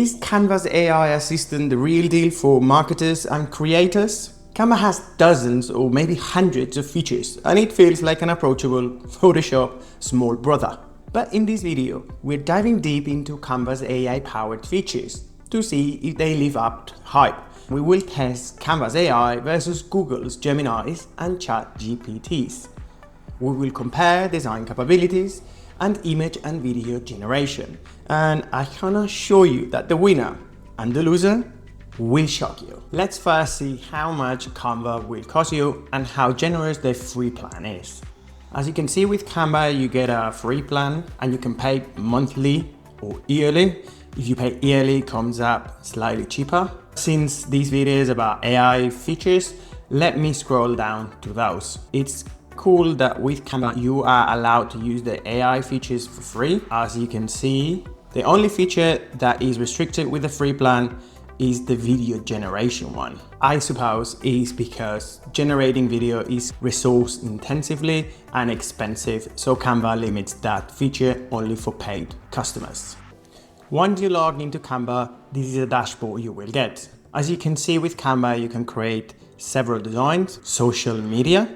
Is Canva's AI assistant the real deal for marketers and creators? Canva has dozens or maybe hundreds of features, and it feels like an approachable Photoshop small brother. But in this video, we're diving deep into Canva's AI-powered features to see if they live up to hype. We will test Canva's AI versus Google's Geminis and ChatGPTs. We will compare design capabilities and image and video generation. And I can assure you that the winner and the loser will shock you. Let's first see how much Canva will cost you and how generous the free plan is. As you can see with Canva, you get a free plan and you can pay monthly or yearly. If you pay yearly, it comes up slightly cheaper. Since this video is about AI features, let me scroll down to those. It's cool that with Canva, you are allowed to use the AI features for free. As you can see, the only feature that is restricted with the free plan is the video generation one. I suppose is because generating video is resource intensively and expensive, so Canva limits that feature only for paid customers. Once you log into Canva, this is a dashboard you will get. As you can see with Canva, you can create several designs, social media,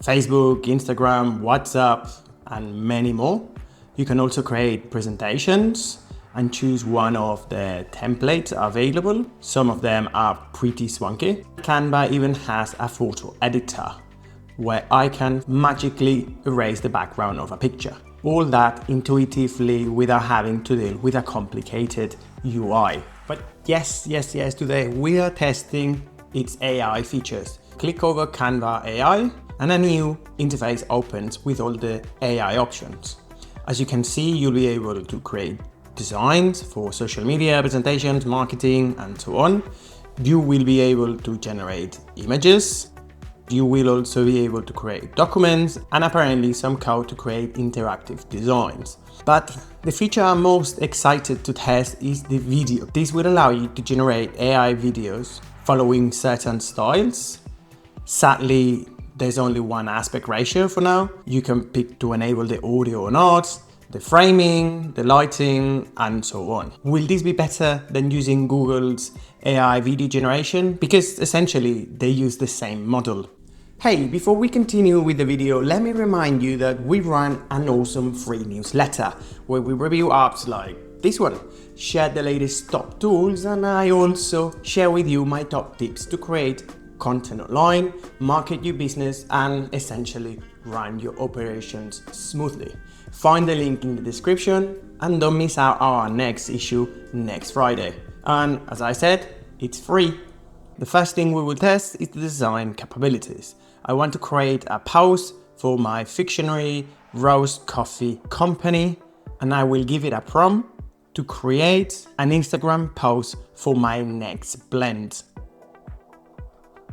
Facebook, Instagram, WhatsApp, and many more. You can also create presentations and choose one of the templates available. Some of them are pretty swanky. Canva even has a photo editor where I can magically erase the background of a picture. All that intuitively without having to deal with a complicated UI. But yes, today we are testing its AI features. Click over Canva AI and a new interface opens with all the AI options. As you can see, you'll be able to create designs for social media, presentations, marketing, and so on. You will be able to generate images. You will also be able to create documents and apparently some code to create interactive designs. But the feature I'm most excited to test is the video. This will allow you to generate AI videos following certain styles. Sadly, there's only one aspect ratio for now. You can pick to enable the audio or not, the framing, the lighting, and so on. Will this be better than using Google's AI video generation? Because essentially they use the same model. Hey, before we continue with the video, let me remind you that we run an awesome free newsletter where we review apps like this one, share the latest top tools, and I also share with you my top tips to create content online, market your business, and essentially run your operations smoothly. Find the link in the description and don't miss out on our next issue next Friday. And as I said, it's free. The first thing we will test is the design capabilities. I want to create a post for my fictionary roast coffee company, and I will give it a prompt to create an Instagram post for my next blend.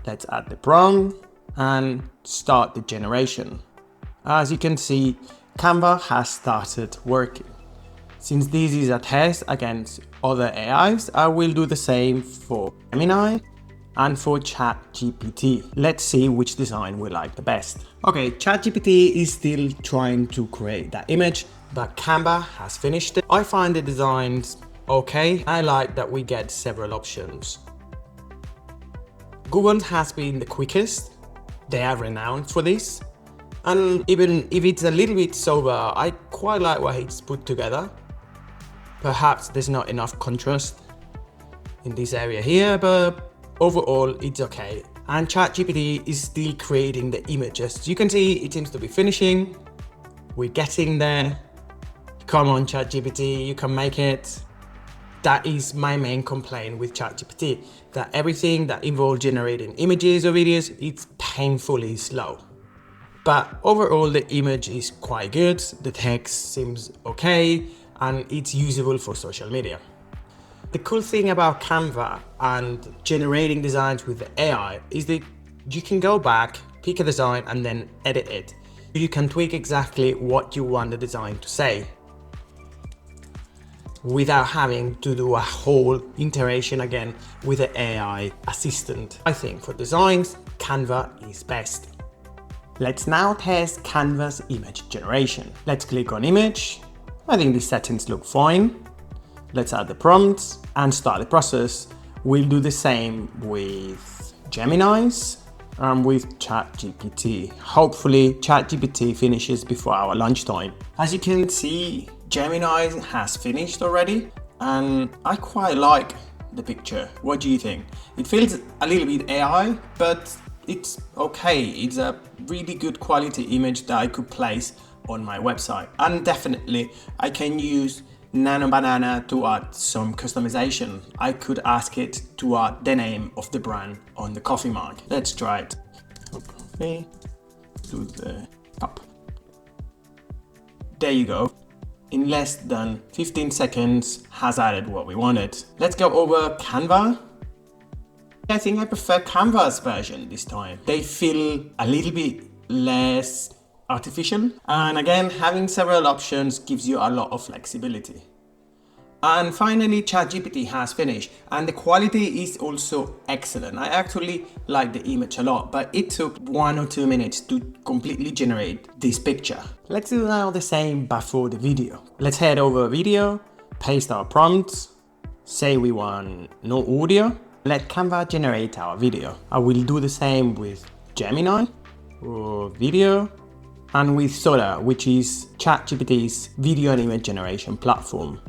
Let's add the prompt and start the generation. As you can see, Canva has started working. Since this is a test against other AIs, I will do the same for Gemini and for ChatGPT. Let's see which design we like the best. Okay, ChatGPT is still trying to create that image, but Canva has finished it. I find the designs okay. I like that we get several options. Google has been the quickest. They are renowned for this. And even if it's a little bit sober, I quite like what it's put together. Perhaps there's not enough contrast in this area here, but overall it's okay. And ChatGPT is still creating the images. You can see it seems to be finishing. We're getting there. Come on, ChatGPT, you can make it. That is my main complaint with ChatGPT, that everything that involves generating images or videos, it's painfully slow. But overall, the image is quite good, the text seems okay, and it's usable for social media. The cool thing about Canva and generating designs with the AI is that you can go back, pick a design, and then edit it. You can tweak exactly what you want the design to say, without having to do a whole iteration again with the AI assistant. I think for designs, Canva is best. Let's now test Canva's image generation. Let's click on image. I think the settings look fine. Let's add the prompts. and start the process. We'll do the same with Gemini's and with ChatGPT. Hopefully ChatGPT finishes before our lunchtime. As you can see, Gemini has finished already, and I quite like the picture. What do you think? It feels a little bit AI, but it's okay. It's a really good quality image that I could place on my website. And definitely I can use Nano Banana to add some customization. I could ask it to add the name of the brand on the coffee mug. Let's try it. Coffee to the cup. There you go. In less than 15 seconds has added what we wanted. Let's go over Canva. I think I prefer Canva's version this time. They feel a little bit less artificial. And again, having several options gives you a lot of flexibility. And finally, ChatGPT has finished, and the quality is also excellent. I actually like the image a lot, but it took 1 or 2 minutes to completely generate this picture. Let's do now the same but for the video. Let's head over video, paste our prompts, say we want no audio, let Canva generate our video. I will do the same with Gemini or video, and with Soda, which is ChatGPT's video and image generation platform.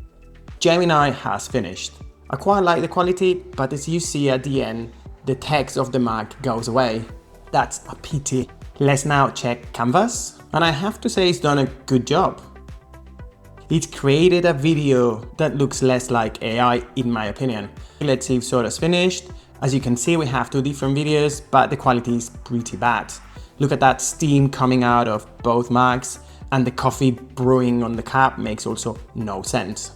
Gemini has finished. I quite like the quality, but as you see at the end, the text of the mark goes away. That's a pity. Let's now check Canvas, and I have to say it's done a good job. It created a video that looks less like AI in my opinion. Let's see if Soda's finished. As you can see, we have 2 different videos, but the quality is pretty bad. Look at that steam coming out of both mugs, and the coffee brewing on the cup makes also no sense.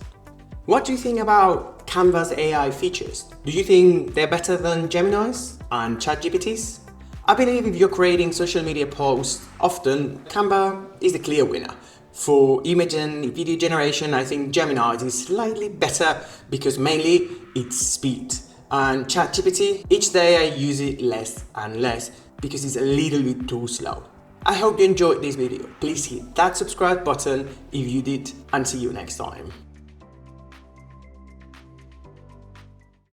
What do you think about Canva's AI features? Do you think they're better than Gemini's and ChatGPT's? I believe if you're creating social media posts, often Canva is the clear winner. For image and video generation, I think Gemini is slightly better because mainly it's speed. And ChatGPT, each day I use it less and less because it's a little bit too slow. I hope you enjoyed this video. Please hit that subscribe button if you did, and see you next time.